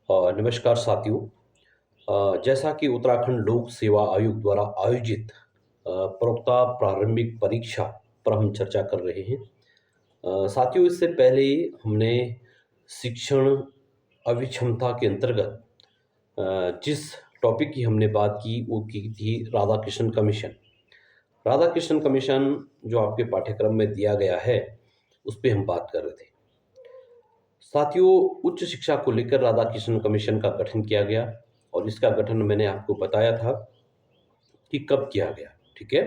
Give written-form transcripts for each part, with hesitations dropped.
नमस्कार साथियों। जैसा कि उत्तराखंड लोक सेवा आयोग द्वारा आयोजित प्रवक्ता प्रारंभिक परीक्षा पर हम चर्चा कर रहे हैं। साथियों, इससे पहले हमने शिक्षण अभिक्षमता के अंतर्गत जिस टॉपिक की हमने बात की वो की थी राधाकृष्णन कमीशन। राधाकृष्णन कमीशन जो आपके पाठ्यक्रम में दिया गया है उस पे हम बात कर रहे थे। साथियों, उच्च शिक्षा को लेकर राधाकृष्णन कमीशन का गठन किया गया और इसका गठन मैंने आपको बताया था कि कब किया गया। ठीक है,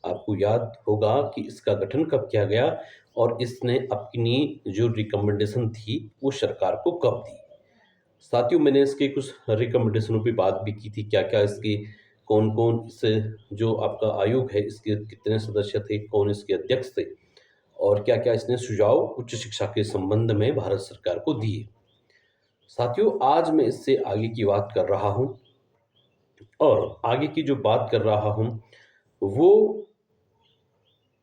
आपको याद होगा कि इसका गठन कब किया गया और इसने अपनी जो रिकमेंडेशन थी वो सरकार को कब दी। साथियों, मैंने इसके कुछ रिकमेंडेशनों पे बात भी की थी, क्या क्या इसकी कौन कौन इस जो आपका आयोग है इसके कितने सदस्य थे, कौन इसके अध्यक्ष थे और क्या क्या इसने सुझाव उच्च शिक्षा के संबंध में भारत सरकार को दिए। साथियों, आज मैं इससे आगे की बात कर रहा हूं और आगे की जो बात कर रहा हूं वो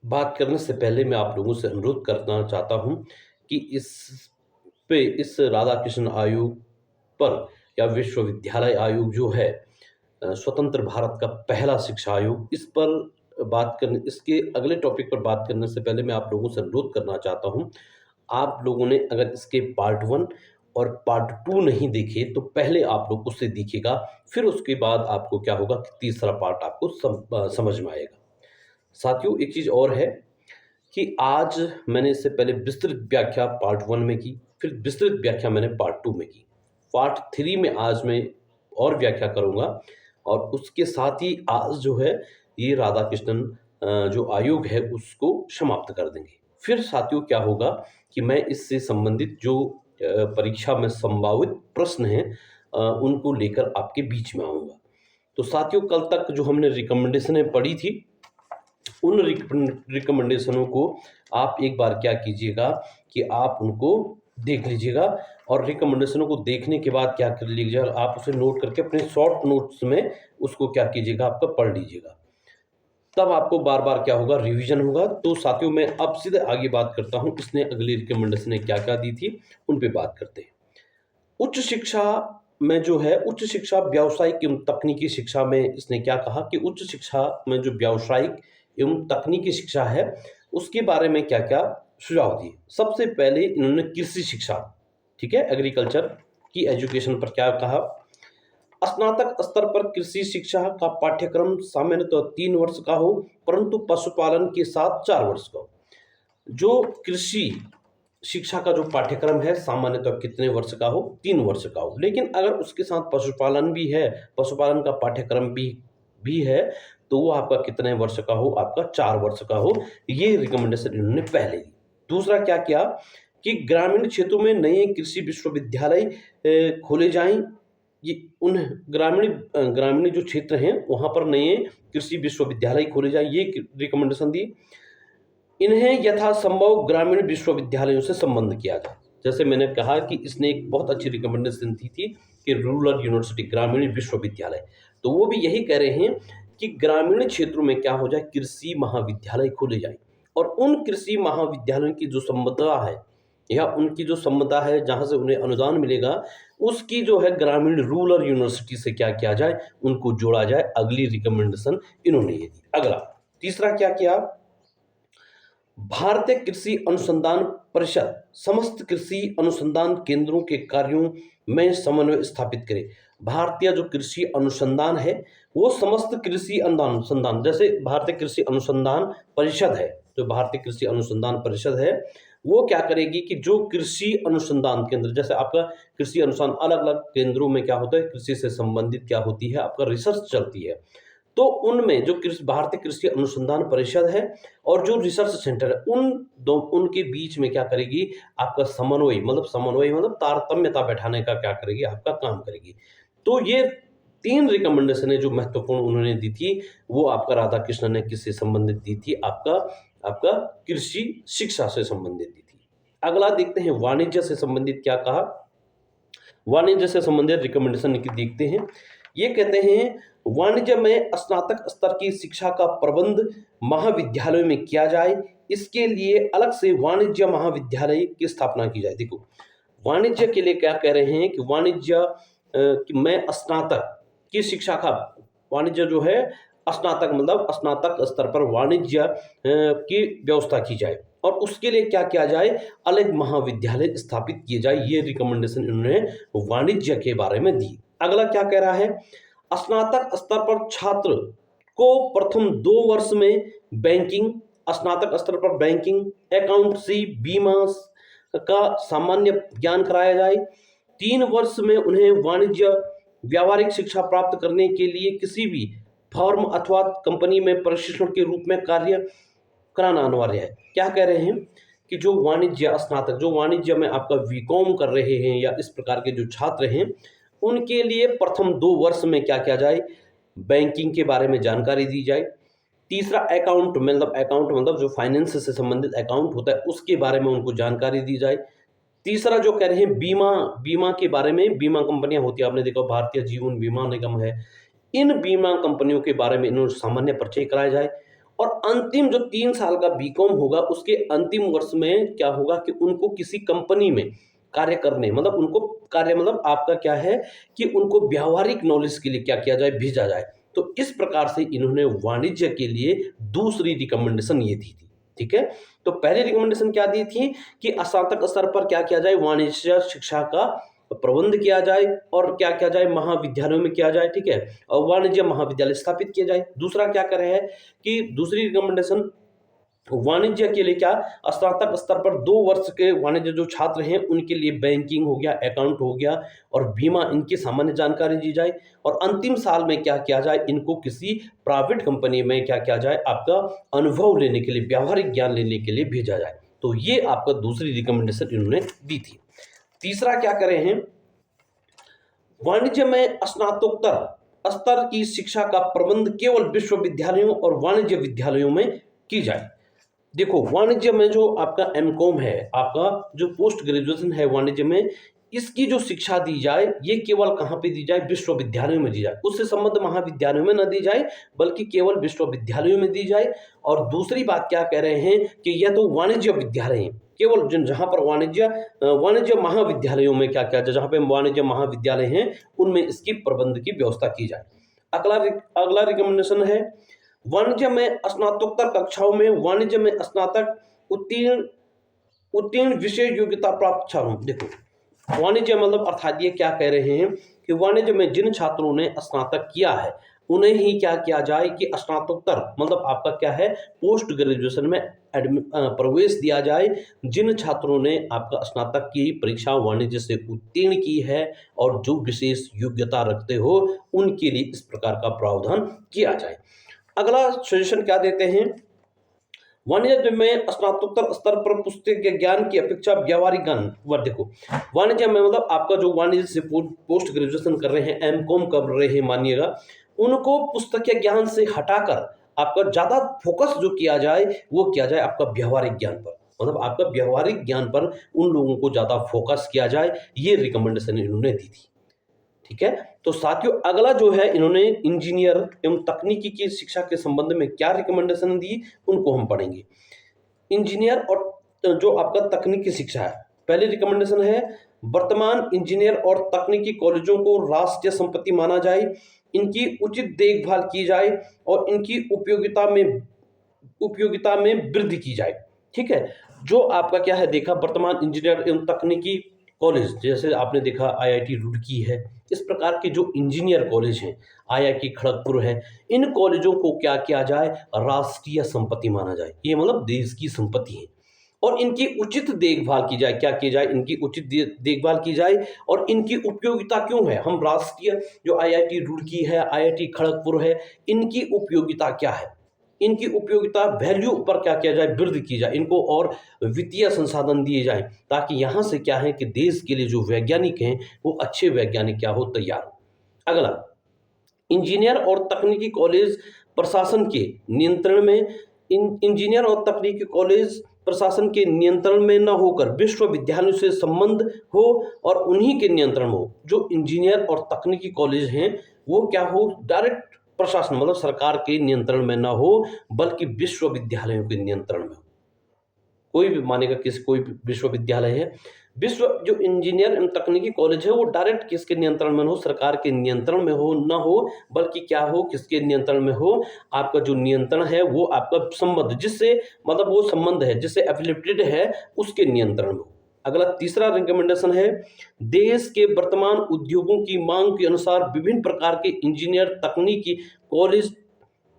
बात करने से पहले मैं आप लोगों से अनुरोध करना चाहता हूं कि इस राधाकृष्ण आयोग पर या विश्वविद्यालय आयोग जो है स्वतंत्र भारत का पहला शिक्षा आयोग, इस पर बात करने इसके अगले टॉपिक पर बात करने से पहले मैं आप लोगों से अनुरोध करना चाहता हूं, आप लोगों ने अगर इसके पार्ट 1 और पार्ट 2 नहीं देखे तो पहले आप लोग उससे देखिएगा, फिर उसके बाद आपको क्या होगा कि तीसरा पार्ट आपको समझ में आएगा। साथियों, एक चीज़ और है कि आज मैंने इससे पहले विस्तृत व्याख्या पार्ट 1 में की, फिर विस्तृत व्याख्या मैंने पार्ट 2 में की। पार्ट 3 में आज मैं और व्याख्या करूँगा और उसके साथ ही आज जो है ये राधाकृष्णन जो आयोग है उसको समाप्त कर देंगे। फिर साथियों क्या होगा कि मैं इससे संबंधित जो परीक्षा में संभावित प्रश्न हैं उनको लेकर आपके बीच में आऊँगा। तो साथियों, कल तक जो हमने रिकमेंडेशनें पढ़ी थी उन रिकमेंडेशनों को आप एक बार क्या कीजिएगा कि आप उनको देख लीजिएगा और रिकमेंडेशनों को देखने के बाद क्या कर लीजिएगा, आप उसे नोट करके अपने शॉर्ट नोट्स में उसको क्या कीजिएगा, आपका पढ़ लीजिएगा। तब आपको बार बार क्या होगा, रिवीजन होगा। तो साथियों, मैं अब सीधे आगे बात करता हूं, इसने अगली रिकमेंडेशन क्या क्या दी थी उन पे बात करते हैं। उच्च शिक्षा में जो है, उच्च शिक्षा व्यावसायिक एवं तकनीकी शिक्षा में इसने क्या कहा कि उच्च शिक्षा में जो व्यावसायिक एवं तकनीकी शिक्षा है उसके बारे में क्या क्या सुझाव दिए। सबसे पहले इन्होंने कृषि शिक्षा, ठीक है, एग्रीकल्चर की एजुकेशन पर क्या कहा। स्नातक स्तर पर कृषि शिक्षा का पाठ्यक्रम सामान्यतः 3 वर्ष का हो, परंतु पशुपालन के साथ 4 वर्ष का हो। जो कृषि शिक्षा का जो पाठ्यक्रम है सामान्यतः कितने वर्ष का हो, 3 वर्ष का हो, लेकिन अगर उसके साथ पशुपालन भी है, पशुपालन का पाठ्यक्रम भी है तो वो आपका कितने वर्ष का हो, आपका 4 वर्ष का हो। ये रिकमेंडेशन इन्होंने पहले दी। दूसरा क्या किया कि ग्रामीण क्षेत्रों में नए कृषि विश्वविद्यालय खोले जाएं। ये उन ग्रामीण जो क्षेत्र हैं वहां पर नए कृषि विश्वविद्यालय खोले जाएं, ये रिकमेंडेशन दी। इन्हें यथासंभव ग्रामीण विश्वविद्यालयों से संबंध किया जाए। जैसे मैंने कहा कि इसने एक बहुत अच्छी रिकमेंडेशन दी थी कि रूरल यूनिवर्सिटी, ग्रामीण विश्वविद्यालय, तो वो भी यही कह रहे हैं कि ग्रामीण क्षेत्रों में क्या हो जाए, कृषि महाविद्यालय खोले जाए और उन कृषि महाविद्यालयों की जो संबद्धता है या उनकी जो संबद्धता है जहां से उन्हें अनुदान मिलेगा उसकी जो है ग्रामीण रूरल यूनिवर्सिटी से क्या किया जाए, उनको जोड़ा जाए। अगली रिकमेंडेशन इन्होंने ये दी। अगला तीसरा क्या किया, भारतीय कृषि अनुसंधान परिषद समस्त कृषि अनुसंधान केंद्रों के कार्यों में समन्वय स्थापित करे। भारतीय जो कृषि अनुसंधान है वो समस्त कृषि अनुसंधान, जैसे भारतीय कृषि अनुसंधान परिषद है, जो भारतीय कृषि अनुसंधान परिषद है वो क्या करेगी कि जो कृषि अनुसंधान केंद्र, जैसे आपका कृषि अनुसंधान अलग अलग केंद्रों में क्या होता है, कृषि से संबंधित क्या होती है, आपका रिसर्च चलती है। तो उनमें जो भारतीय कृषि अनुसंधान परिषद है और जो रिसर्च सेंटर है उनके बीच में क्या करेगी, आपका समन्वय मतलब तारतम्यता बैठाने का क्या करेगी, आपका काम करेगी। तो ये 3 रिकमेंडेशन जो महत्वपूर्ण उन्होंने दी थी वो आपका राधाकृष्णन ने किससे संबंधित दी थी, आपका कृषि शिक्षा से संबंधित दी थी। अगला देखते हैं वाणिज्य से संबंधित क्या कहा। वाणिज्य से संबंधित रिकमेंडेशन देखते हैं। ये कहते हैं वाणिज्य में स्नातक स्तर की शिक्षा का प्रबंध महाविद्यालयों में किया जाए, इसके लिए अलग से वाणिज्य महाविद्यालय की स्थापना की जाए। देखो, वाणिज्य के लिए क्या कह रहे हैं कि वाणिज्य कि मैं स्नातक की शिक्षा का, वाणिज्य जो है स्नातक मतलब स्नातक स्तर पर वाणिज्य की व्यवस्था की जाए और उसके लिए क्या किया जाए, अलग महाविद्यालय स्थापित किए जाए। ये रिकमेंडेशन इन्होंने वाणिज्य के बारे में दी। अगला क्या कह रहा है, स्नातक स्तर पर छात्र को प्रथम 2 वर्ष में बैंकिंग, स्नातक स्तर पर बैंकिंग, अकाउंटेंसी, बीमा का सामान्य ज्ञान कराया जाए। 3 वर्ष में उन्हें वाणिज्य व्यावहारिक शिक्षा प्राप्त करने के लिए किसी भी फर्म अथवा कंपनी में प्रशिक्षण के रूप में कार्य कराना अनिवार्य है। क्या कह रहे हैं कि जो वाणिज्य स्नातक, जो वाणिज्य में आपका बीकॉम कर रहे हैं या इस प्रकार के जो छात्र हैं, उनके लिए प्रथम 2 वर्ष में क्या किया जाए, बैंकिंग के बारे में जानकारी दी जाए। तीसरा अकाउंट मतलब जो फाइनेंस से संबंधित अकाउंट होता है उसके बारे में उनको जानकारी दी जाए। तीसरा जो कह रहे हैं बीमा के बारे में, बीमा कंपनियां होती है, आपने देखा भारतीय जीवन बीमा निगम है, इन बीमा कंपनियों के बारे में इन्होंने सामान्य परिचय कराया जाए। और अंतिम जो 3 साल का बीकॉम होगा उसके अंतिम वर्ष में क्या होगा कि उनको किसी कंपनी में कार्य करने, मतलब उनको कार्य मतलब आपका क्या है कि उनको व्यावहारिक नॉलेज के लिए क्या किया जाए, भेजा जाए। तो इस प्रकार से इन्होंने वाणिज्य के लिए दूसरी रिकमेंडेशन ये दी थी। ठीक है, तो पहली रिकमेंडेशन क्या दी थी कि स्नातक स्तर पर क्या किया जाए, वाणिज्य शिक्षा का प्रबंध किया जाए और क्या किया जाए, महाविद्यालयों में किया जाए। ठीक है, और वाणिज्य महाविद्यालय स्थापित किए जाए। दूसरा क्या कर रहे हैं कि दूसरी रिकमेंडेशन वाणिज्य के लिए क्या, स्नातक स्तर पर 2 वर्ष के वाणिज्य जो छात्र हैं उनके लिए बैंकिंग हो गया, अकाउंट हो गया और बीमा, इनकी सामान्य जानकारी दी जाए। और अंतिम साल में क्या किया जाए, इनको किसी प्राइवेट कंपनी में क्या किया जाए, आपका अनुभव लेने के लिए, व्यावहारिक ज्ञान लेने के लिए भेजा जाए। तो ये आपका दूसरी रिकमेंडेशन इन्होंने दी थी। तीसरा क्या कर रहे हैं, वाणिज्य में स्नातकोत्तर स्तर की शिक्षा का प्रबंध केवल विश्वविद्यालयों और वाणिज्य विद्यालयों में की जाए। देखो, वाणिज्य में जो आपका एमकॉम है, आपका जो पोस्ट ग्रेजुएशन है वाणिज्य में, इसकी जो शिक्षा दी जाए ये केवल कहाँ पे दी जाए, विश्वविद्यालयों में दी जाए। उससे संबद्ध महाविद्यालयों में न दी जाए बल्कि केवल विश्वविद्यालयों में दी जाए। और दूसरी बात क्या कह रहे हैं कि यह तो वाणिज्य विद्यालय हैं, केवल जहां पर वाणिज्य महाविद्यालयों में क्या किया जाए, जहां पे वाणिज्य महाविद्यालय हैं उनमें इसकी प्रबंध की व्यवस्था की जाए। अगला रिकमेंडेशन है, वाणिज्य में स्नातकोत्तर कक्षाओं में वाणिज्य में स्नातक उत्तीर्ण विशेष योग्यता प्राप्त छात्रों। देखो, वाणिज्य मतलब अर्थात ये क्या कह रहे हैं कि वाणिज्य में जिन छात्रों ने स्नातक किया है उन्हें ही क्या किया जाए कि स्नातकोत्तर मतलब आपका क्या है, पोस्ट ग्रेजुएशन में प्रवेश दिया जाए। जिन छात्रों ने आपका स्नातक की परीक्षा वाणिज्य से उत्तीर्ण की है और जो विशेष योग्यता रखते हो उनके लिए इस प्रकार का प्रावधान किया जाए। अगला सजेशन क्या देते हैं, वाणिज्य में स्नातकोत्तर स्तर पर पुस्तकीय ज्ञान की अपेक्षा व्यावहारिक ज्ञान। वह देखो, वाणिज्य में मतलब आपका जो वाणिज्य से पोस्ट ग्रेजुएशन कर रहे हैं, एमकॉम कर रहे हैं मानिएगा, उनको पुस्तकीय ज्ञान से हटाकर आपका ज्यादा फोकस जो किया जाए वो किया जाए आपका व्यावहारिक ज्ञान पर, मतलब आपका व्यावहारिक ज्ञान पर उन लोगों को ज्यादा फोकस किया जाए। ये रिकमेंडेशन इन्होंने दी थी। ठीक है, तो साथियों अगला जो है, इन्होंने इंजीनियर एवं तकनीकी की शिक्षा के संबंध में क्या रिकमेंडेशन दी उनको हम पढ़ेंगे। इंजीनियर और जो आपका तकनीकी शिक्षा है, पहली रिकमेंडेशन है, वर्तमान इंजीनियर और तकनीकी कॉलेजों को राष्ट्रीय संपत्ति माना जाए, इनकी उचित देखभाल की जाए और इनकी उपयोगिता में वृद्धि की जाए। ठीक है, जो आपका क्या है देखा, वर्तमान इंजीनियर एवं तकनीकी कॉलेज, जैसे आपने देखा आईआईटी रुड़की है, इस प्रकार के जो इंजीनियर कॉलेज हैं, आईआईटी खड़गपुर है, इन कॉलेजों को क्या किया जाए, राष्ट्रीय संपत्ति माना जाए। ये मतलब देश की संपत्ति है और इनकी उचित देखभाल की जाए। क्या की जाए, इनकी उचित देखभाल की जाए और इनकी उपयोगिता क्यों है, हम राष्ट्रीय जो आईआईटी रुड़की है, आईआईटी खड़गपुर है, इनकी उपयोगिता क्या है, इनकी उपयोगिता वैल्यू पर क्या किया जाए, वृद्धि की जाए, इनको और वित्तीय संसाधन दिए जाएं ताकि यहाँ से क्या है कि देश के लिए जो वैज्ञानिक हैं वो अच्छे वैज्ञानिक क्या हो, तैयार हो। अगला, इंजीनियर और तकनीकी कॉलेज प्रशासन के नियंत्रण में, इंजीनियर और तकनीकी कॉलेज प्रशासन के नियंत्रण में न होकर विश्वविद्यालयों से संबंध हो और उन्हीं के नियंत्रण में हो। जो इंजीनियर और तकनीकी कॉलेज हैं वो क्या हो, डायरेक्ट प्रशासन मतलब सरकार के नियंत्रण में ना हो बल्कि विश्वविद्यालयों के नियंत्रण में हो। कोई भी मानेगा कोई भी विश्वविद्यालय है विश्व जो इंजीनियर एवं तकनीकी कॉलेज है वो डायरेक्ट किसके नियंत्रण में हो, सरकार के नियंत्रण में हो ना हो, बल्कि क्या हो, किसके नियंत्रण में हो, आपका जो नियंत्रण है वो आपका संबंध जिससे मतलब वो संबंध है जिससे एफिलिएटेड है उसके नियंत्रण में हो। अगला तीसरा रिकमेंडेशन है, देश के वर्तमान उद्योगों की मांग के अनुसार विभिन्न प्रकार के इंजीनियर तकनीकी कॉलेज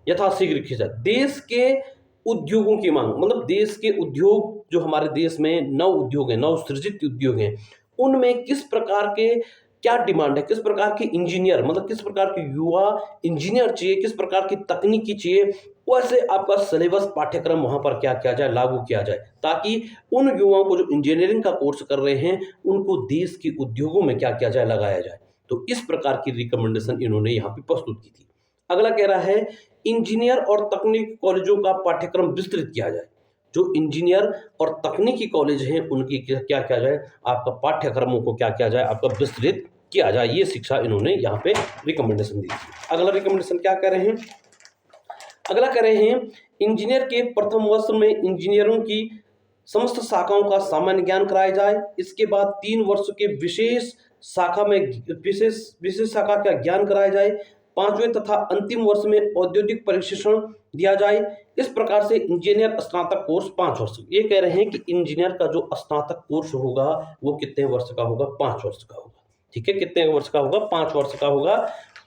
यथाशीघ्र रखी जाए। देश के उद्योगों की मांग मतलब देश के उद्योग जो हमारे देश में नव उद्योग हैं, नव सृजित उद्योग हैं, उनमें किस प्रकार के क्या डिमांड है, किस प्रकार के इंजीनियर मतलब किस प्रकार के युवा इंजीनियर चाहिए, किस प्रकार की तकनीकी चाहिए, वैसे आपका सिलेबस पाठ्यक्रम वहां पर क्या किया जाए, लागू किया जाए, ताकि उन युवाओं को जो इंजीनियरिंग का कोर्स कर रहे हैं उनको देश के उद्योगों में क्या किया जाए, लगाया जाए। तो इस प्रकार की रिकमेंडेशन इन्होंने यहाँ पे प्रस्तुत की थी। अगला कह रहा है, इंजीनियर और तकनीकी कॉलेजों का पाठ्यक्रम विस्तृत किया जाए। जो इंजीनियर और तकनीकी कॉलेज हैं उनकी क्या किया जाए, आपका पाठ्यक्रमों को क्या किया जाए, आपका विस्तृत किया जाए। ये शिक्षा इन्होंने यहाँ पे रिकमेंडेशन दी। अगला रिकमेंडेशन क्या कह रहे हैं, अगला कह रहे हैं, इंजीनियर के प्रथम वर्ष में इंजीनियरों की समस्त शाखाओं का सामान्य ज्ञान कराया जाए। इसके बाद 3 वर्ष के विशेष शाखा में विशेष शाखा का ज्ञान कराया जाए। 5वें तथा अंतिम वर्ष में औद्योगिक प्रशिक्षण दिया जाए। इस प्रकार से इंजीनियर स्नातक कोर्स 5 वर्ष। ये कह रहे हैं कि इंजीनियर का जो स्नातक कोर्स होगा वो कितने वर्ष का होगा, 5 वर्ष का होगा। ठीक है, कितने वर्ष का होगा, 5 वर्ष का होगा।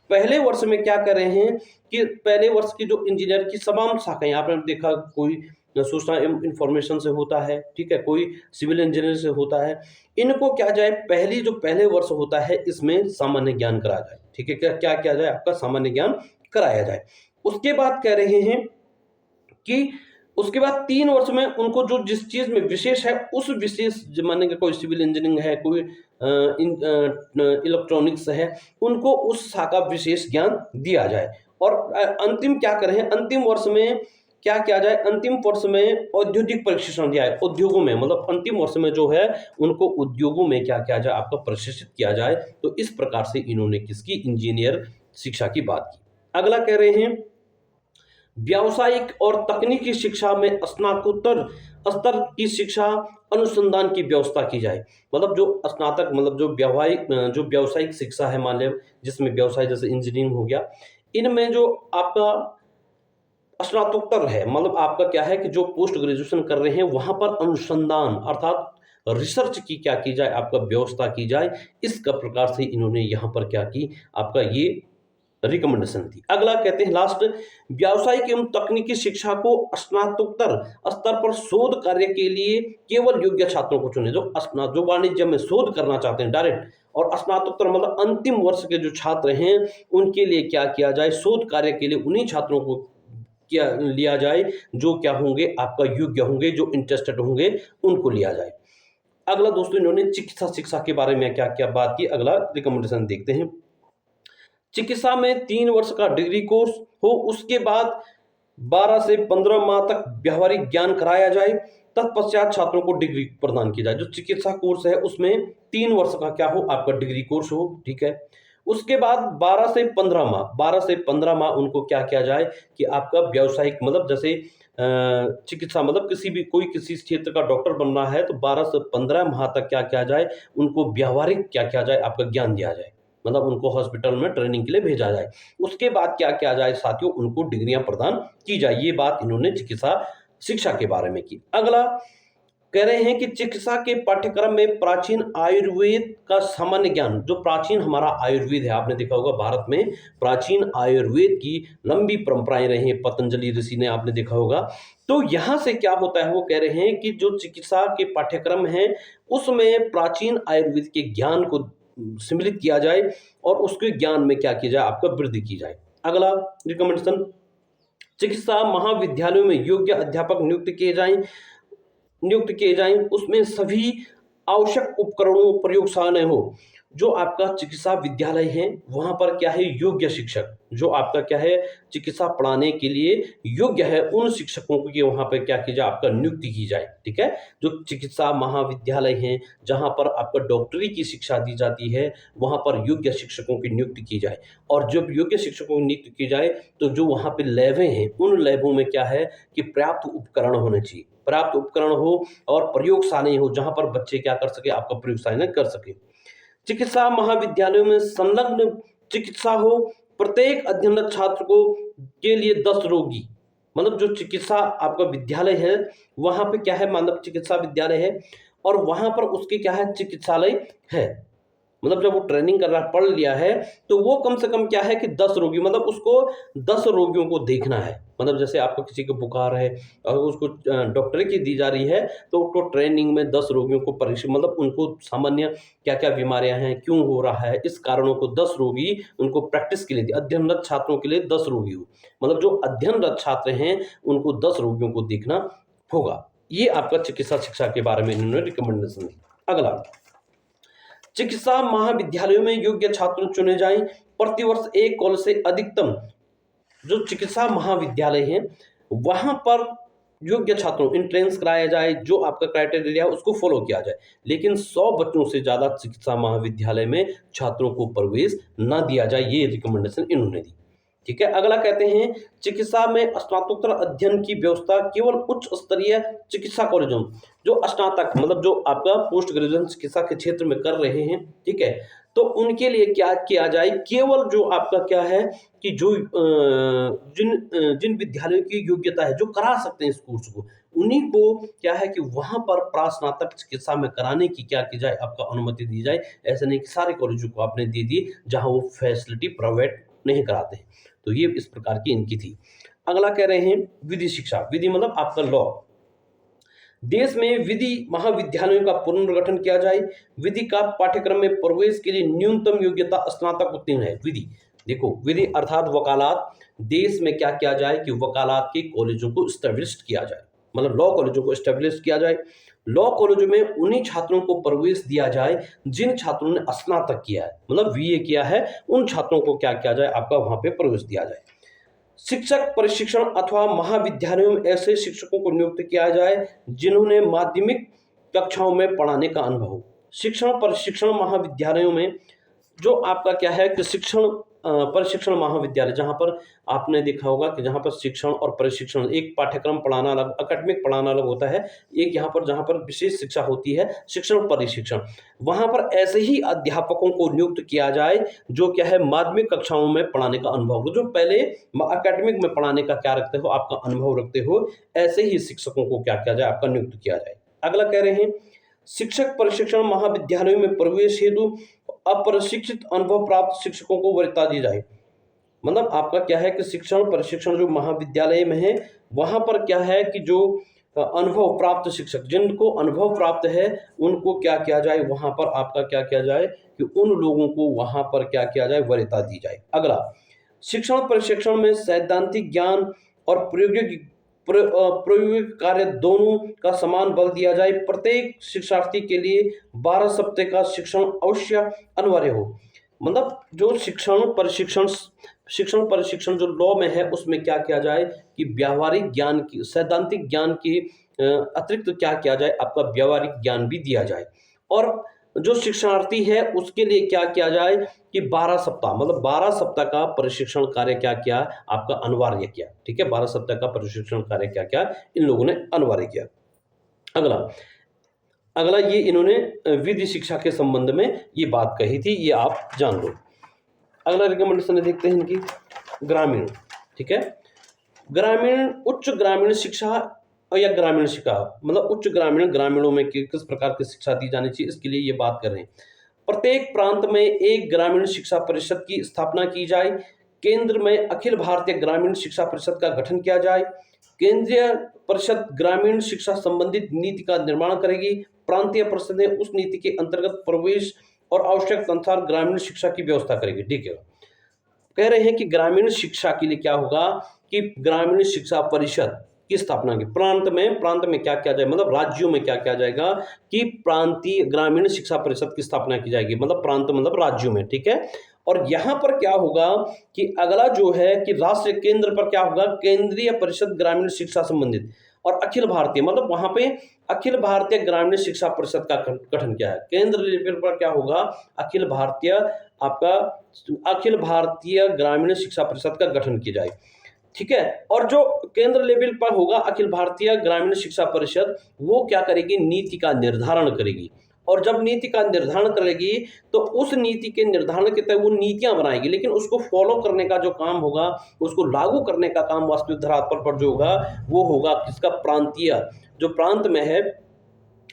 पहले वर्ष में क्या कर रहे हैं कि पहले वर्ष की जो इंजीनियर की तमाम शाखाएं, आपने देखा कोई सूचना एवं इंफॉर्मेशन से होता है, ठीक है, कोई सिविल इंजीनियर से होता है, इनको क्या जाए पहले वर्ष होता है इसमें सामान्य ज्ञान कराया जाए। ठीक है, क्या किया जाए, आपका सामान्य ज्ञान कराया जाए। उसके बाद कह रहे हैं कि उसके बाद 3 वर्ष में उनको जो जिस चीज में विशेष है उस विशेष माने कि कोई सिविल इंजीनियरिंग है, कोई इलेक्ट्रॉनिक्स है, उनको उस शाखा विशेष ज्ञान दिया जाए। और अंतिम क्या करें, अंतिम वर्ष में क्या किया जाए, अंतिम वर्ष में औद्योगिक प्रशिक्षण दिया है। उद्योगों में मतलब अंतिम वर्ष में जो है उनको उद्योगों में क्या किया जाए, आपका प्रशिक्षित किया जाए। तो इस प्रकार से इन्होंने किसकी, इंजीनियर शिक्षा की बात की। अगला कह रहे हैं, व्यावसायिक और तकनीकी शिक्षा में स्नातकोत्तर स्तर की शिक्षा अनुसंधान की व्यवस्था की जाए। मतलब जो स्नातक मतलब जो व्यावसायिक शिक्षा है, मान लीजिए जिसमें व्यवसाय जैसे इंजीनियरिंग हो गया, इनमें जो आपका स्नातकोत्तर है मतलब आपका क्या है कि जो पोस्ट ग्रेजुएशन कर रहे हैं वहां पर अनुसंधान अर्थात रिसर्च की क्या की जाए, आपका व्यवस्था की जाए। इसका प्रकार से इन्होंने यहाँ पर क्या की, आपका ये रिकमेंडेशन दी। अगला कहते हैं लास्ट, व्यावसायिक एवं तकनीकी शिक्षा को स्नातकोत्तर स्तर पर शोध कार्य के लिए केवल योग्य छात्रों को चुने। जो वाणिज्य में शोध करना चाहते हैं डायरेक्ट, और स्नातकोत्तर मतलब अंतिम वर्ष के जो छात्र हैं उनके लिए क्या किया जाए, शोध कार्य के लिए उन्हीं छात्रों को क्या लिया जाए जो क्या होंगे, आपका योग्य होंगे, जो इंटरेस्टेड होंगे, उनको लिया जाए। अगला दोस्तों इन्होंने चिकित्सा शिक्षा के बारे में क्या क्या बात की, अगला रिकमेंडेशन देखते हैं। चिकित्सा में 3 वर्ष का डिग्री कोर्स हो, उसके बाद 12 से 15 माह तक व्यावहारिक ज्ञान कराया जाए, तत्पश्चात छात्रों को डिग्री प्रदान की जाए। जो चिकित्सा कोर्स है उसमें 3 वर्ष का क्या हो, आपका डिग्री कोर्स हो। ठीक है, उसके बाद 12 से 15 माह उनको क्या किया जाए कि आपका व्यावसायिक मतलब जैसे चिकित्सा मतलब किसी क्षेत्र का डॉक्टर बनना है तो 12 से 15 माह तक क्या किया जाए, उनको व्यावहारिक क्या किया जाए, आपका ज्ञान दिया जाए, मतलब उनको हॉस्पिटल में ट्रेनिंग के लिए भेजा जाए। उसके बाद क्या किया जाए साथियों, उनको डिग्रियां प्रदान की जाए। ये बात इन्होंने चिकित्सा शिक्षा के बारे में की। अगला कह रहे हैं कि चिकित्सा के पाठ्यक्रम में प्राचीन आयुर्वेद का सामान्य ज्ञान, जो प्राचीन हमारा आयुर्वेद है, आपने देखा होगा भारत में प्राचीन आयुर्वेद की लंबी परंपराएं रही हैं, पतंजलि ऋषि ने, आपने देखा होगा। तो यहां से क्या होता है, वो कह रहे हैं कि जो चिकित्सा के पाठ्यक्रम है उसमें प्राचीन आयुर्वेद के ज्ञान को सम्मिलित किया जाए और उसके ज्ञान में क्या किया जाए, आपका वृद्धि की जाए। अगला रिकमेंडेशन, चिकित्सा महाविद्यालयों में योग्य अध्यापक नियुक्त किए जाएं, उसमें सभी आवश्यक उपकरणों प्रयोगशालाएं हो। जो आपका चिकित्सा विद्यालय है वहां पर क्या है, योग्य शिक्षक जो आपका क्या है चिकित्सा पढ़ाने के लिए योग्य है, उन शिक्षकों की वहां पर क्या की जाए, आपका नियुक्ति की जाए। ठीक है, जो चिकित्सा महाविद्यालय हैं जहां पर आपका डॉक्टरी की शिक्षा दी जाती है वहां पर योग्य शिक्षकों की नियुक्ति की जाए। और जब योग्य शिक्षकों की नियुक्ति की जाए तो जो वहां पे लैबें हैं उन लैबों में क्या है कि पर्याप्त उपकरण होने चाहिए। पर्याप्त उपकरण हो और प्रयोगशालाएं हो जहां पर बच्चे क्या कर सके, आपका प्रयोगशालाएं कर सके। चिकित्सा महाविद्यालयों में संलग्न चिकित्सा हो, प्रत्येक अध्ययनरत छात्र को के लिए 10 रोगी, मतलब जो चिकित्सा आपका विद्यालय है वहां पे क्या है, मानव चिकित्सा विद्यालय है और वहां पर उसके क्या है, चिकित्सालय है। मतलब जब वो ट्रेनिंग कर रहा है, पढ़ लिया है, तो वो कम से कम क्या है कि 10 रोगी, मतलब उसको 10 रोगियों को देखना है। मतलब जैसे आपको किसी को बुखार है और उसको डॉक्टरी की दी जा रही है, तो उसको ट्रेनिंग में 10 रोगियों को परीक्षण, मतलब उनको सामान्य क्या-क्या बीमारियां हैं, क्यों हो रहा है, इस कारणों को 10 रोगी उनको प्रैक्टिस के लिए, अध्ययनरत छात्रों के लिए 10 रोगी हो। मतलब जो अध्ययनरत छात्र हैं, उनको 10 रोगियों को देखना होगा। ये आपका चिकित्सा शिक्षा के बारे में इन्होंने रिकमेंडेशन दी। अगला, चिकित्सा महाविद्यालयों में योग्य छात्र चुने जाएं। प्रतिवर्ष एक कॉलेज से अधिकतम जो चिकित्सा महाविद्यालय हैं वहां पर योग्य छात्रों एंट्रेंस कराया जाए, जो आपका क्राइटेरिया है उसको फॉलो किया जाए, लेकिन 100 बच्चों से ज्यादा चिकित्सा महाविद्यालय में छात्रों को प्रवेश ना दिया जाए। ये रिकमेंडेशन इन्होंने दी। ठीक है, अगला कहते हैं चिकित्सा में स्नातकोत्तर अध्ययन की व्यवस्था केवल उच्च स्तरीय चिकित्सा कॉलेजों, जो स्नातक मतलब जो आपका पोस्ट ग्रेजुएशन चिकित्सा के क्षेत्र में कर रहे हैं, ठीक है, तो उनके लिए क्या किया जाए, केवल जो आपका क्या है कि जो जिन विद्यालयों की योग्यता है, जो करा सकते हैं इस कोर्स को, उन्हीं को क्या है कि वहां पर प्रास्नातक चिकित्सा में कराने की क्या की जाए, आपका अनुमति दी जाए। ऐसा नहीं कि सारे कॉलेजों को आपने दे दी जहां वो फैसिलिटी प्रोवाइड नहीं कराते हैं। तो ये इस प्रकार की इनकी थी। अगला कह रहे हैं विधि शिक्षा। विधि मतलब आपका लॉ। देश में विधि महाविद्यालयों का पुनर्गठन किया जाए। विधि का पाठ्यक्रम में प्रवेश के लिए न्यूनतम योग्यता स्नातक उत्तीर्ण है। विधि देखो, विधि अर्थात वकालत, देश में क्या किया जाए कि वकालत के कॉलेजों को स्टैब्लिश किया जाए, मतलब लॉ कॉलेजों को स्टैब्लिश किया जाए। लॉ कॉलेजों में उन्हीं छात्रों को प्रवेश दिया जाए जिन छात्रों ने स्नातक किया है, मतलब बीए किया है, उन छात्रों को क्या किया जाए, आपका वहां पे प्रवेश दिया जाए। शिक्षक प्रशिक्षण अथवा महाविद्यालयों में ऐसे शिक्षकों को नियुक्त किया जाए जिन्होंने माध्यमिक कक्षाओं में पढ़ाने का अनुभव हो। शिक्षण प्रशिक्षण महाविद्यालयों में जो आपका क्या है कि शिक्षण प्रशिक्षण महाविद्यालय, जहां पर आपने देखा होगा कि जहां पर शिक्षण और प्रशिक्षण, एक पाठ्यक्रम पढ़ाना अलग, अकेडमिक पढ़ाना अलग होता है, एक यहाँ पर जहां पर विशेष शिक्षा होती है शिक्षण प्रशिक्षण, वहां पर ऐसे ही अध्यापकों को नियुक्त किया जाए जो क्या है माध्यमिक कक्षाओं में पढ़ाने का अनुभव हो, जो पहले अकेडमिक में पढ़ाने का क्या रखते हो, आपका अनुभव रखते हो, ऐसे ही शिक्षकों को क्या किया जाए, आपका नियुक्त किया जाए। अगला कह रहे हैं शिक्षक प्रशिक्षण महाविद्यालयों में प्रवेश हेतु अप्रशिक्षित अनुभव प्राप्त शिक्षकों को वरीयता दी जाए। मतलब आपका क्या है कि शिक्षण प्रशिक्षण जो महाविद्यालय में है वहां पर क्या है कि जो अनुभव प्राप्त शिक्षक, जिनको अनुभव प्राप्त है, उनको क्या किया जाए, वहां पर आपका क्या किया जाए कि उन लोगों को वहां पर क्या किया जाए, वरीयता दी जाए। अगला, शिक्षण प्रशिक्षण में सैद्धांतिक ज्ञान और प्रायोगिक कार्य दोनों का समान बल दिया जाए। प्रत्येक शिक्षार्थी के लिए 12 सप्ताह का शिक्षण अवश्य अनिवार्य हो। मतलब जो शिक्षण प्रशिक्षण जो लॉ में है उसमें क्या किया जाए कि व्यावहारिक ज्ञान की, सैद्धांतिक ज्ञान के अतिरिक्त क्या किया जाए, आपका व्यावहारिक ज्ञान भी दिया जाए। और जो शिक्षार्थी है उसके लिए क्या किया जाए कि 12 सप्ताह, मतलब 12 सप्ताह का प्रशिक्षण कार्य क्या किया, आपका अनिवार्य किया। ठीक है, 12 सप्ताह का प्रशिक्षण कार्य क्या किया, इन लोगों ने अनिवार्य किया। अगला ये इन्होंने विधि शिक्षा के संबंध में ये बात कही थी, ये आप जान लो। अगला रिकमेंडेशन देखते हैं इनकी, ग्रामीण। ठीक है, ग्रामीण उच्च ग्रामीण शिक्षा या ग्रामीण शिक्षा, मतलब उच्च ग्रामीणों में किस प्रकार की शिक्षा दी जानी चाहिए, इसके लिए ये बात कर रहे हैं। प्रत्येक प्रांत में एक ग्रामीण शिक्षा परिषद की स्थापना की जाए। केंद्र में अखिल भारतीय ग्रामीण शिक्षा परिषद का गठन किया जाए। केंद्रीय परिषद ग्रामीण शिक्षा संबंधित नीति का निर्माण करेगी। प्रांतीय परिषदें उस नीति के अंतर्गत प्रवेश और आवश्यकता अनुसार ग्रामीण शिक्षा की व्यवस्था करेगी। ठीक है, कह रहे हैं कि ग्रामीण शिक्षा के लिए क्या होगा कि ग्रामीण शिक्षा परिषद की स्थापना की, प्रांत में क्या किया जाए, मतलब राज्यों में क्या किया जाएगा कि प्रांतीय ग्रामीण शिक्षा परिषद की स्थापना की जाएगी, मतलब प्रांत मतलब राज्यों में। ठीक है, और यहां पर क्या होगा कि अगला जो है कि राष्ट्रीय केंद्र पर क्या होगा, केंद्रीय परिषद ग्रामीण शिक्षा संबंधित, और अखिल भारतीय, मतलब वहां पे अखिल भारतीय ग्रामीण शिक्षा परिषद का गठन किया है। केंद्र लेवल पर क्या होगा, अखिल भारतीय ग्रामीण शिक्षा परिषद का गठन किया जाए। ठीक है। और जो केंद्र लेवल पर होगा अखिल भारतीय ग्रामीण शिक्षा परिषद, वो क्या करेगी, नीति का निर्धारण करेगी। और जब नीति का निर्धारण करेगी तो उस नीति के निर्धारण के तहत वो नीतियां बनाएगी, लेकिन उसको फॉलो करने का जो काम होगा, उसको लागू करने का काम वास्तविक धरातल पर जो होगा वो होगा किसका, प्रांतीय, जो प्रांत में है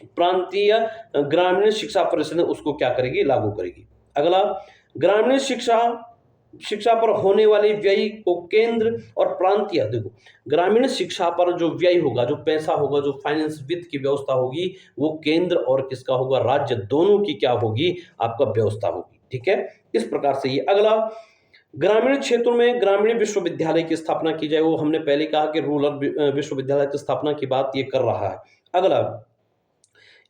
प्रांतीय ग्रामीण शिक्षा परिषद उसको क्या करेगी, लागू करेगी। अगला, ग्रामीण शिक्षा पर होने वाले व्यय को केंद्र और प्रांतीय, देखो ग्रामीण शिक्षा पर जो व्यय होगा, जो पैसा होगा, जो फाइनेंस वित्त की व्यवस्था होगी, वो केंद्र और किसका होगा, राज्य दोनों की क्या होगी, आपका व्यवस्था होगी। ठीक है, इस प्रकार से ये। अगला, ग्रामीण क्षेत्रों में ग्रामीण विश्वविद्यालय की स्थापना की जाए, वो हमने पहले कहा कि रूरल विश्वविद्यालय की स्थापना की बात ये कर रहा है। अगला,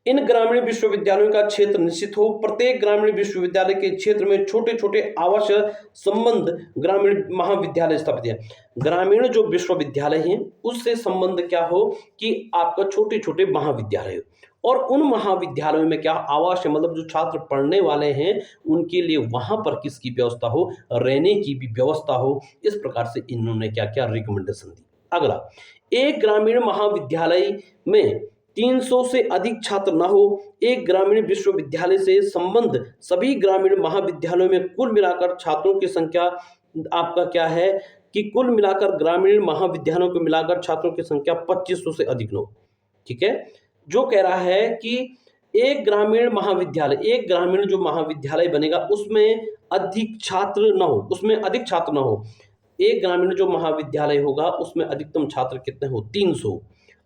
इन ग्रामीण विश्वविद्यालयों का क्षेत्र निश्चित हो, प्रत्येक ग्रामीण विश्वविद्यालय के क्षेत्र में छोटे छोटे आवासीय संबंध ग्रामीण महाविद्यालय स्थापित है। ग्रामीण जो विश्वविद्यालय हैं उससे संबंध क्या हो कि आपका छोटे छोटे महाविद्यालय हो, और उन महाविद्यालयों में क्या आवास है, मतलब जो छात्र पढ़ने वाले हैं उनके लिए वहां पर किसकी व्यवस्था हो, रहने की भी व्यवस्था हो। इस प्रकार से इन्होंने क्या क्या रिकमेंडेशन दी। अगला, एक ग्रामीण महाविद्यालय में 300 से अधिक छात्र ना हो। एक ग्रामीण विश्वविद्यालय से संबंध सभी ग्रामीण महाविद्यालयों में कुल मिलाकर छात्रों की संख्या आपका क्या है कि कुल मिलाकर ग्रामीण महाविद्यालयों को मिलाकर छात्रों की संख्या 2500 से अधिक ना हो। ठीक है, जो कह रहा है कि एक ग्रामीण जो महाविद्यालय बनेगा उसमें अधिक छात्र ना हो, उसमें अधिक छात्र ना हो। एक ग्रामीण जो महाविद्यालय होगा उसमें अधिकतम छात्र कितने हो, 300।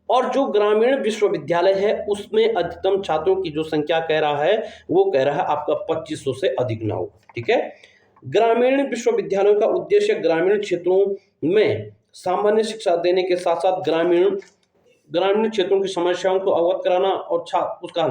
और जो ग्रामीण विश्वविद्यालय है उसमें अधिकतम छात्रों की जो संख्या कह रहा है वो कह रहा है आपका 2500 से अधिक ना हो। ठीक है, ग्रामीण विश्वविद्यालयों का उद्देश्य ग्रामीण क्षेत्रों में सामान्य शिक्षा देने के साथ साथ ग्रामीण क्षेत्रों की समस्याओं को अवगत कराना और उसका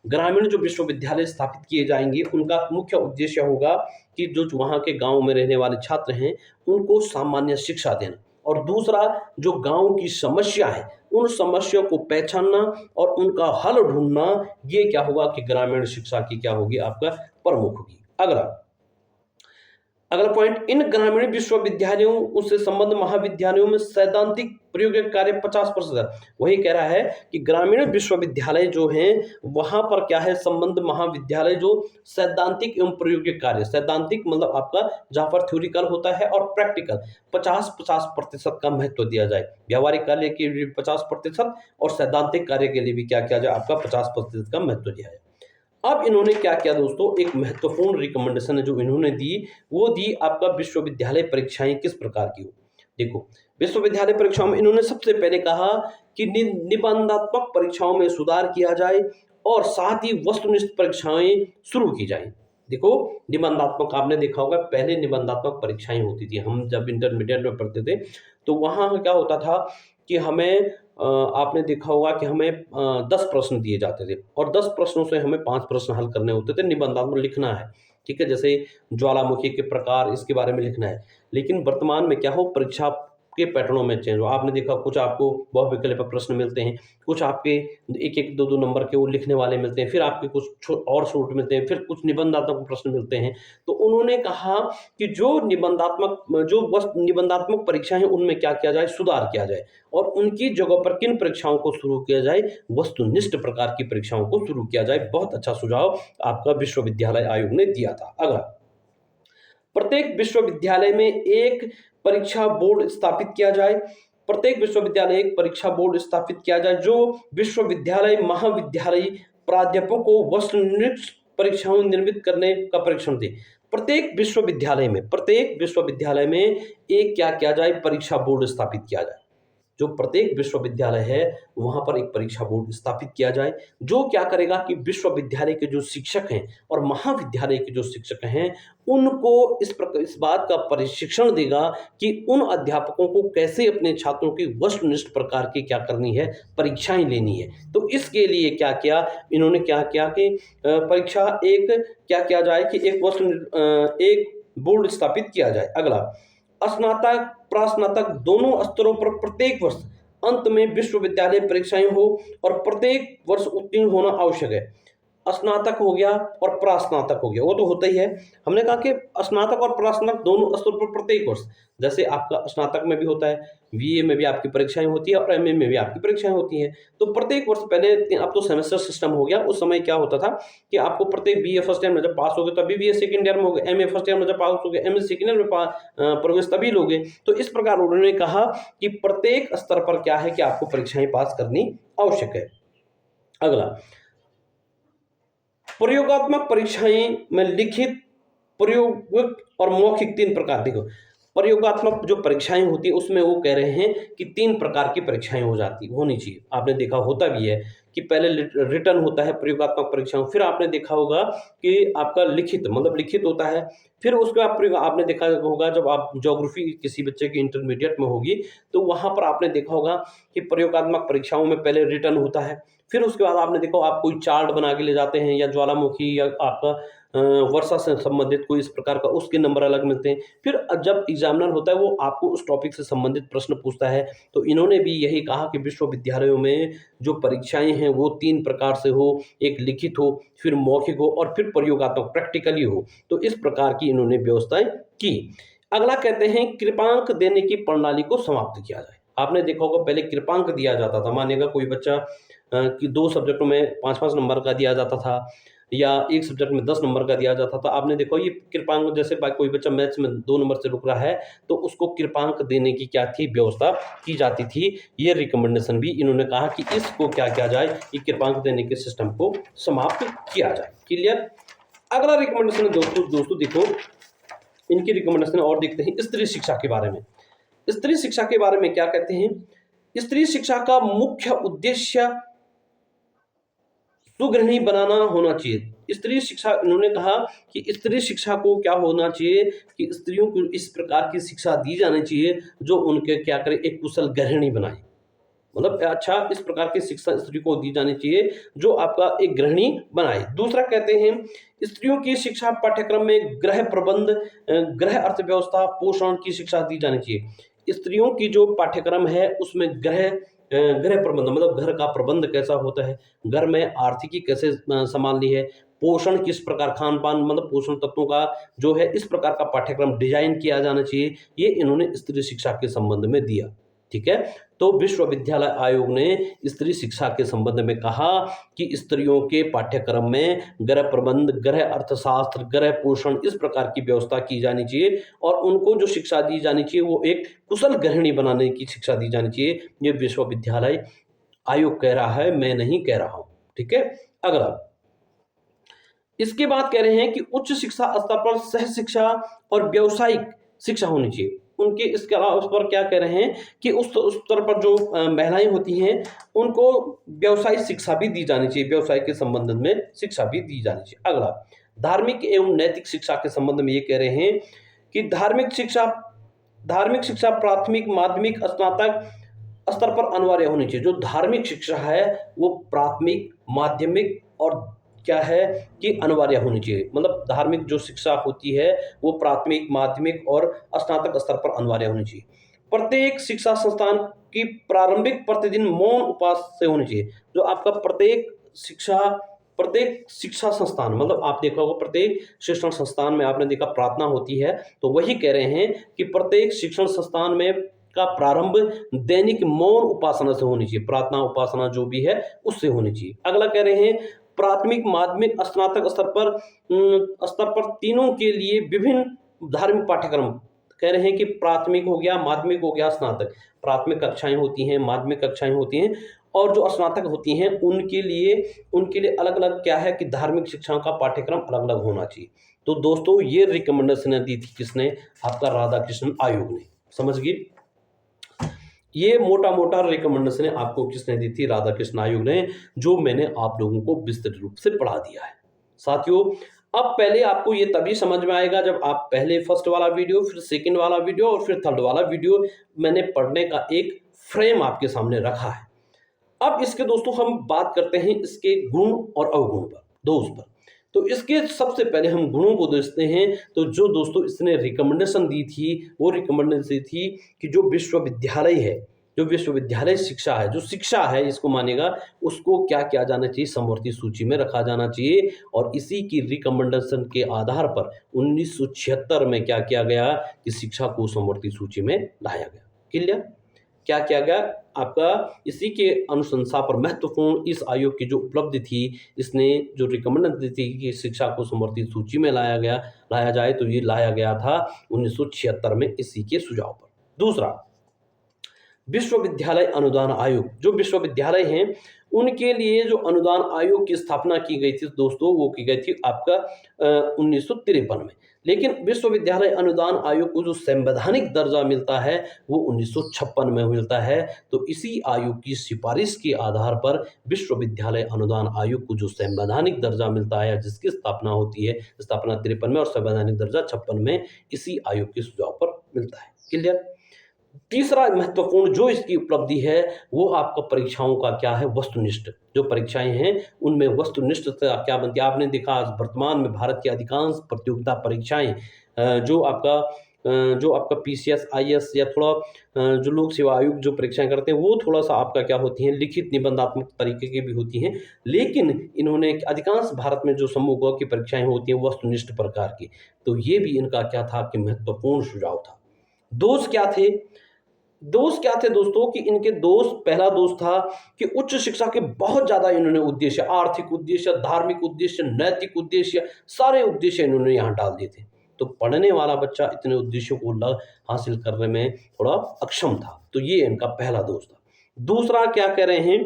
ग्रामीण जो विश्वविद्यालय स्थापित किए जाएंगे उनका मुख्य उद्देश्य होगा कि जो वहाँ के गांव में रहने वाले छात्र हैं उनको सामान्य शिक्षा देना, और दूसरा जो गांव की समस्या है उन समस्याओं को पहचानना और उनका हल ढूंढना, ये क्या होगा कि ग्रामीण शिक्षा की क्या होगी, आपका प्रमुख होगी। अगला पॉइंट, इन ग्रामीण विश्वविद्यालयों उससे संबंध महाविद्यालयों में सैद्धांतिक प्रयोगिक कार्य 50%। वही कह रहा है कि ग्रामीण विश्वविद्यालय जो हैं वहां पर क्या है, संबंध महाविद्यालय जो सैद्धांतिक एवं प्रयोगिक कार्य, सैद्धांतिक मतलब आपका जहां पर थ्योरिकल होता है और प्रैक्टिकल 50-50% का महत्व दिया जाए। व्यावहारिक कार्य के लिए 50% और सैद्धांतिक कार्य के लिए भी क्या किया जाए, आपका 50% का महत्व दिया जाए। अब इन्होंने क्या किया दोस्तों, एक महत्वपूर्ण रिकमेंडेशन है जो इन्होंने दी, वो दी आपका विश्वविद्यालय परीक्षाएं किस प्रकार की हो। देखो, विश्वविद्यालय परीक्षाओं में इन्होंने सबसे पहले कहा कि निबंधात्मक परीक्षाओं में सुधार किया जाए और साथ ही वस्तुनिष्ठ परीक्षाएं शुरू की जाए। देखो, निबंधात्मक आपने देखा होगा, पहले निबंधात्मक परीक्षाएं होती थी, हम जब इंटरमीडिएट में पढ़ते थे तो वहां क्या होता था कि हमें आपने देखा होगा कि हमें 10 प्रश्न दिए जाते थे और 10 प्रश्नों से हमें 5 प्रश्न हल करने होते थे, निबंधात्मक लिखना है। ठीक है, जैसे ज्वालामुखी के प्रकार, इसके बारे में लिखना है। लेकिन वर्तमान में क्या हो, परीक्षा के पैटर्नों में चेंज हो। आपने देखा कुछ आपको बहुविकल्प प्रश्न मिलते हैं, कुछ आपके 1-1, 2-2 नंबर के वो लिखने वाले मिलते हैं, फिर आपके कुछ और शॉर्ट मिलते हैं, फिर कुछ निबंधात्मक प्रश्न मिलते हैं। तो उन्होंने कहा कि जो निबंधात्मक परीक्षा है उनमें क्या किया जाए, सुधार किया जाए और उनकी जगह पर किन परीक्षाओं को शुरू किया जाए, वस्तुनिष्ठ प्रकार की परीक्षाओं को शुरू किया जाए। बहुत अच्छा सुझाव आपका विश्वविद्यालय आयोग ने दिया था। अगला, प्रत्येक विश्वविद्यालय में एक परीक्षा बोर्ड स्थापित किया जाए। प्रत्येक विश्वविद्यालय एक परीक्षा बोर्ड स्थापित किया जाए जो विश्वविद्यालय महाविद्यालय प्राध्यापकों को वस्तुनिष्ठ परीक्षाओं निर्मित करने का परीक्षण दे। प्रत्येक विश्वविद्यालय में एक क्या किया जाए, परीक्षा बोर्ड स्थापित किया जाए। जो प्रत्येक विश्वविद्यालय है वहां पर एक परीक्षा बोर्ड स्थापित किया जाए जो क्या करेगा कि विश्वविद्यालय के जो शिक्षक हैं और महाविद्यालय के जो शिक्षक हैं उनको इस बात का प्रशिक्षण देगा कि उन अध्यापकों को कैसे अपने छात्रों की वस्तुनिष्ठ प्रकार की क्या करनी है, परीक्षाएं लेनी है। तो इसके लिए क्या किया इन्होंने, क्या किया कि परीक्षा एक क्या किया जाए कि एक बोर्ड स्थापित किया जाए। अगला, स्नातक प्रास्नातक दोनों स्तरों पर प्रत्येक वर्ष अंत में विश्वविद्यालय परीक्षाएं हो और प्रत्येक वर्ष उत्तीर्ण होना आवश्यक है। स्नातक हो गया और प्रास्नातक हो गया, वो तो होता ही है। हमने कहा कि स्नातक और प्रास्नातक दोनों स्तर पर प्रत्येक वर्ष, जैसे आपका स्नातक में भी होता है, बीए में भी आपकी परीक्षाएं होती है और एमए में भी आपकी परीक्षाएं होती हैं। तो प्रत्येक वर्ष पहले अब तो सेमेस्टर सिस्टम हो गया, उस समय क्या होता था कि आपको प्रत्येक बीए फर्स्ट ईयर में जब पास हो गए तभी बीए सेकंड ईयर में हो गए, एमए फर्स्ट ईयर में जब पास हो गए एमए सेकंड ईयर में प्रवेश तभी लोगे। तो इस प्रकार उन्होंने कहा कि प्रत्येक स्तर पर क्या है कि आपको परीक्षाएं पास करनी आवश्यक है। अगला, प्रयोगात्मक परीक्षाएं में लिखित, प्रयोगिक और मौखिक 3 प्रकार। देखो, प्रयोगात्मक जो परीक्षाएं होती है उसमें वो कह रहे हैं कि 3 प्रकार की परीक्षाएं होनी चाहिए। आपने देखा होता भी है कि पहले रिटन होता है प्रयोगात्मक परीक्षाओं, फिर आपने देखा होगा कि आपका लिखित मतलब लिखित होता है, फिर उसके बाद आपने देखा होगा जब आप ज्योग्राफी किसी बच्चे की इंटरमीडिएट में होगी तो वहां पर आपने देखा होगा कि प्रयोगात्मक परीक्षाओं में पहले रिटन होता है, फिर उसके बाद आपने देखो आप कोई चार्ट बना के ले जाते हैं या ज्वालामुखी या आपका वर्षा से संबंधित कोई इस प्रकार का, उसके नंबर अलग मिलते हैं। फिर जब एग्जामिनर होता है वो आपको उस टॉपिक से संबंधित प्रश्न पूछता है। तो इन्होंने भी यही कहा कि विश्वविद्यालयों में जो परीक्षाएं हैं वो 3 प्रकार से हो, एक लिखित हो, फिर मौखिक हो और फिर प्रयोगात्मक प्रैक्टिकली हो। तो इस प्रकार की इन्होंने व्यवस्थाएं की। अगला कहते हैं कृपांक देने की प्रणाली को समाप्त किया जाए। आपने देखा होगा पहले कृपांक दिया जाता था, मानिएगा कोई बच्चा कि 2 सब्जेक्टों में 5-5 नंबर का दिया जाता था या एक सब्जेक्ट में 10 नंबर का दिया जाता था। आपने देखो ये कृपांक, जैसे कोई बच्चा मैथ्स में 2 नंबर से रुक रहा है तो उसको कृपांक देने की क्या थी, व्यवस्था की जाती थी। ये रिकमेंडेशन भी इन्होंने कहा कि इसको क्या किया जाए, ये कृपांक देने के सिस्टम को समाप्त किया जाए। क्लियर। अगला रिकमेंडेशन दोस्तों देखो, इनकी रिकमेंडेशन और देखते हैं स्त्री शिक्षा के बारे में। स्त्री शिक्षा के बारे में क्या कहते हैं, स्त्री शिक्षा का मुख्य उद्देश्य सुगृहिणी बनाना होना चाहिए। स्त्री शिक्षा, इन्होंने कहा कि स्त्री शिक्षा को क्या होना चाहिए कि स्त्रियों को इस प्रकार की शिक्षा दी जानी चाहिए जो उनके क्या करे, एक कुशल गृहिणी बनाए। मतलब अच्छा इस प्रकार की शिक्षा स्त्री को दी जानी चाहिए जो आपका एक गृहिणी बनाए। दूसरा कहते हैं स्त्रियों की शिक्षा पाठ्यक्रम में गृह प्रबंध, गृह अर्थव्यवस्था, पोषण की शिक्षा दी जानी चाहिए। स्त्रियों की जो पाठ्यक्रम है उसमें गृह प्रबंध मतलब घर का प्रबंध कैसा होता है, घर में आर्थिकी कैसे संभालनी है, पोषण किस प्रकार, खान पान मतलब पोषण तत्वों का जो है इस प्रकार का पाठ्यक्रम डिजाइन किया जाना चाहिए। ये इन्होंने स्त्री शिक्षा के संबंध में दिया। ठीक है। तो विश्वविद्यालय आयोग ने स्त्री शिक्षा के संबंध में कहा कि स्त्रियों के पाठ्यक्रम में गृह प्रबंध, गृह अर्थशास्त्र, गृह पोषण इस प्रकार की व्यवस्था की जानी चाहिए और उनको जो शिक्षा दी जानी चाहिए वो एक कुशल गृहिणी बनाने की शिक्षा दी जानी चाहिए। ये विश्वविद्यालय आयोग कह रहा है, मैं नहीं कह रहा हूं। ठीक है। अगला, इसके बाद कह रहे हैं कि उच्च शिक्षा स्तर पर सह शिक्षा और व्यावसायिक शिक्षा होनी चाहिए। उनके इसके अलावा उस पर क्या कह रहे हैं कि उस स्तर पर जो महिलाएं होती हैं उनको व्यवसायिक शिक्षा भी दी जानी चाहिए, व्यवसाय के संबंध में शिक्षा भी दी जानी चाहिए। अगला, धार्मिक एवं नैतिक शिक्षा के संबंध में ये कह रहे हैं कि धार्मिक शिक्षा प्राथमिक, माध्यमिक, स्नातक स्तर पर अनिवार्य होनी चाहिए। जो धार्मिक शिक्षा है वो प्राथमिक, माध्यमिक और क्या है कि अनिवार्य होनी चाहिए। मतलब धार्मिक जो शिक्षा होती है वो प्राथमिक, माध्यमिक और स्नातक स्तर पर अनिवार्य होनी चाहिए। प्रत्येक शिक्षा संस्थान की प्रारंभिक प्रतिदिन मौन उपवास से होनी चाहिए। जो आपका प्रत्येक शिक्षा संस्थान मतलब आप देखा होगा प्रत्येक शिक्षण संस्थान में आपने देखा प्रार्थना होती है, तो वही कह रहे हैं कि प्रत्येक शिक्षण संस्थान में का प्रारंभ दैनिक मौन उपासना से होनी चाहिए। प्रार्थना, उपासना जो भी है उससे होनी चाहिए। अगला कह रहे हैं प्राथमिक, माध्यमिक, स्नातक स्तर पर तीनों के लिए विभिन्न धार्मिक पाठ्यक्रम कह रहे हैं कि प्राथमिक हो गया, माध्यमिक हो गया, स्नातक। प्राथमिक कक्षाएं होती हैं, माध्यमिक कक्षाएं होती हैं और जो स्नातक होती हैं उनके लिए अलग अलग क्या है कि धार्मिक शिक्षाओं का पाठ्यक्रम अलग अलग होना चाहिए। तो दोस्तों ये रिकमेंडेशन दी थी किसने, आपका राधाकृष्ण आयोग ने। समझ गए, ये मोटा मोटा रिकमेंडेशन आपको किसने दी थी, राधाकृष्ण आयोग ने, जो मैंने आप लोगों को विस्तृत रूप से पढ़ा दिया है। साथियों अब पहले आपको ये तभी समझ में आएगा जब आप पहले फर्स्ट वाला वीडियो, फिर सेकंड वाला वीडियो और फिर थर्ड वाला वीडियो मैंने पढ़ने का एक फ्रेम आपके सामने रखा है। अब इसके दोस्तों हम बात करते हैं इसके गुण और अवगुण पर, दोस्त पर। तो इसके सबसे पहले हम गुणों को देखते हैं। तो जो दोस्तों इसने रिकमेंडेशन दी थी वो रिकमेंडेशन थी कि जो विश्वविद्यालय है जो विश्वविद्यालय शिक्षा है, जो शिक्षा है इसको मानेगा, उसको क्या किया जाना चाहिए, समवर्ती सूची में रखा जाना चाहिए। और इसी की रिकमेंडेशन के आधार पर 1976 में क्या किया गया कि शिक्षा को समवर्ती सूची में लाया गया। क्लियर? क्या किया गया आपका, इसी के अनुशंसा पर महत्वपूर्ण इस आयोग की जो उपलब्धि थी, इसने जो रिकमेंडेशन दी थी कि शिक्षा को समवर्ती सूची में लाया जाए, तो ये लाया गया था 1976 में इसी के सुझाव पर। दूसरा, विश्वविद्यालय अनुदान आयोग, जो विश्वविद्यालय हैं उनके लिए जो अनुदान आयोग की स्थापना की गई थी दोस्तों, वो की गई थी आपका 1953 में। लेकिन विश्वविद्यालय अनुदान आयोग को जो संवैधानिक दर्जा मिलता है वो 1956 में मिलता है। तो इसी आयोग की सिफारिश के आधार पर विश्वविद्यालय अनुदान आयोग को जो संवैधानिक दर्जा मिलता है, जिसकी स्थापना होती है, स्थापना 53 में और संवैधानिक दर्जा 56 में इसी आयोग के सुझाव पर मिलता है। क्लियर? तीसरा महत्वपूर्ण जो इसकी उपलब्धि है वो आपका परीक्षाओं का क्या है, वस्तुनिष्ठ जो परीक्षाएं हैं उनमें वस्तुनिष्ठता क्या बनती है। आपने देखा आज वर्तमान में भारत की अधिकांश प्रतियोगिता परीक्षाएं जो आपका पीसीएस, आईएएस या थोड़ा जो लोक सेवा आयोग जो परीक्षाएं करते हैं वो थोड़ा सा आपका क्या होती हैं, लिखित निबंधात्मक तरीके की भी होती हैं। लेकिन इन्होंने अधिकांश भारत में जो समूह ग की परीक्षाएं होती हैं वस्तुनिष्ठ प्रकार की, तो ये भी इनका क्या था कि महत्वपूर्ण सुझाव था। दोष क्या थे? दोष क्या थे दोस्तों कि इनके दोष, पहला दोष था कि उच्च शिक्षा के बहुत ज्यादा इन्होंने उद्देश्य, आर्थिक उद्देश्य, धार्मिक उद्देश्य, नैतिक उद्देश्य, सारे उद्देश्य इन्होंने यहाँ डाल दिए थे। तो पढ़ने वाला बच्चा इतने उद्देश्यों को हासिल करने में थोड़ा अक्षम था। तो ये इनका पहला दोष था। दूसरा क्या कह रहे हैं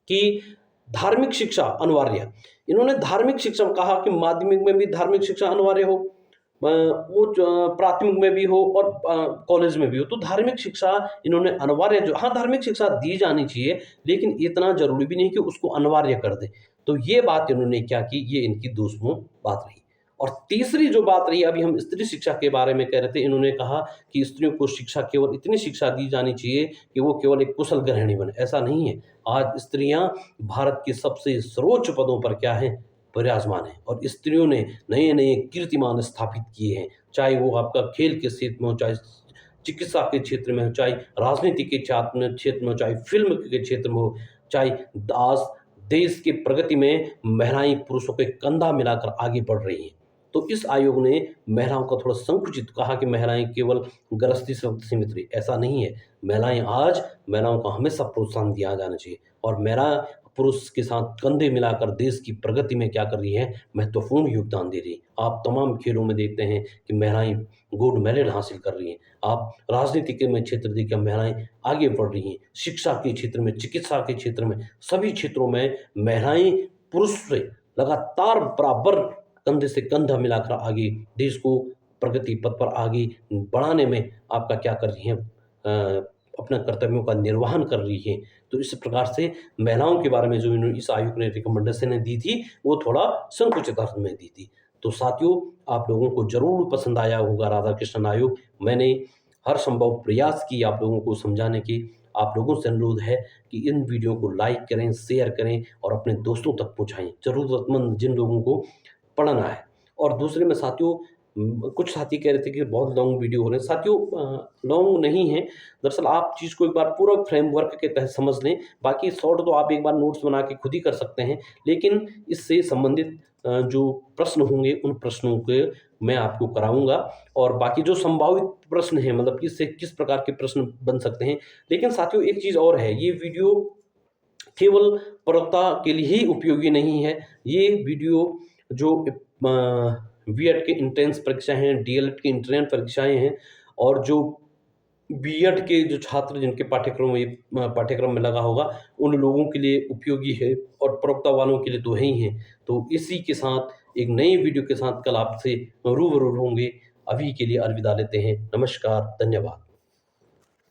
कि धार्मिक शिक्षा अनिवार्य। इन्होंने धार्मिक शिक्षा कहा कि माध्यमिक में भी धार्मिक शिक्षा अनिवार्य हो, वो प्राथमिक में भी हो और कॉलेज में भी हो। तो धार्मिक शिक्षा इन्होंने अनिवार्य, जो हाँ धार्मिक शिक्षा दी जानी चाहिए लेकिन इतना जरूरी भी नहीं कि उसको अनिवार्य कर दे। तो ये बात इन्होंने क्या की, ये इनकी दोषपूर्ण बात रही। और तीसरी जो बात रही, अभी हम स्त्री शिक्षा के बारे में कह रहे थे, इन्होंने कहा कि स्त्रियों को शिक्षा केवल इतनी शिक्षा दी जानी चाहिए कि वो केवल एक कुशल गृहिणी बने। ऐसा नहीं है। आज स्त्रियां भारत के सबसे सर्वोच्च पदों पर क्या है, विराजमान है। और स्त्रियों ने नए नए कीर्तिमान स्थापित किए हैं, चाहे वो आपका खेल के क्षेत्र में हो, चाहे चिकित्सा के क्षेत्र में हो, चाहे राजनीति के क्षेत्र में हो, चाहे फिल्म के क्षेत्र में हो, चाहे आज देश की प्रगति में महिलाएं पुरुषों के कंधा मिलाकर आगे बढ़ रही हैं। तो इस आयोग ने महिलाओं का थोड़ा संकुचित कहा कि महिलाएं केवल गृहस्थी से सीमित रही। ऐसा नहीं है। महिलाओं को हमेशा प्रोत्साहन दिया जाना चाहिए और महिला पुरुष के साथ कंधे मिलाकर देश की प्रगति में क्या कर रही है, महत्वपूर्ण योगदान दे रही है। आप तमाम खेलों में देखते हैं कि महिलाएं गोल्ड मेडल हासिल कर रही हैं। आप राजनीति के में क्षेत्र देखिए, महिलाएं आगे बढ़ रही हैं। शिक्षा के क्षेत्र में, चिकित्सा के क्षेत्र में, सभी क्षेत्रों में महिलाएं पुरुष से लगातार बराबर कंधे से कंधा मिलाकर आगे देश को प्रगति पथ पर आगे बढ़ाने में आपका क्या कर रही हैं, अपना कर्तव्यों का निर्वहन कर रही है। तो इस प्रकार से महिलाओं के बारे में जो इस आयोग ने रिकमेंडेशन दी थी वो थोड़ा संकुचित अर्थ में दी थी। तो साथियों, आप लोगों को जरूर पसंद आया होगा राधाकृष्णन आयोग। मैंने हर संभव प्रयास की आप लोगों को समझाने की। आप लोगों से अनुरोध है कि इन वीडियो को लाइक करें, शेयर करें और अपने दोस्तों तक पहुंचाएं, जरूरतमंद जिन लोगों को पढ़ना है। और दूसरे में साथियों, कुछ साथी कह रहे थे कि बहुत लॉन्ग वीडियो हो रहे हैं। साथियों लॉन्ग नहीं है, दरअसल आप चीज़ को एक बार पूरा फ्रेमवर्क के तहत समझ लें। बाकी शॉर्ट तो आप एक बार नोट्स बना के खुद ही कर सकते हैं, लेकिन इससे संबंधित जो प्रश्न होंगे उन प्रश्नों के मैं आपको कराऊंगा। और बाकी जो संभावित प्रश्न हैं, मतलब इससे किस प्रकार के प्रश्न बन सकते हैं। लेकिन साथियों एक चीज़ और है, ये वीडियो केवल प्रवक्ता के लिए ही उपयोगी नहीं है। ये वीडियो जो बीएड के एंट्रेंस परीक्षा हैं, डीएलएड की एंट्रेंस परीक्षाएं हैं और जो बीएड के जो छात्र जिनके पाठ्यक्रम में लगा होगा उन लोगों के लिए उपयोगी है और प्रवक्ता वालों के लिए तो है ही है। तो इसी के साथ एक नई वीडियो के साथ कल आपसे रूबरू होंगे। अभी के लिए अलविदा लेते हैं। नमस्कार, धन्यवाद।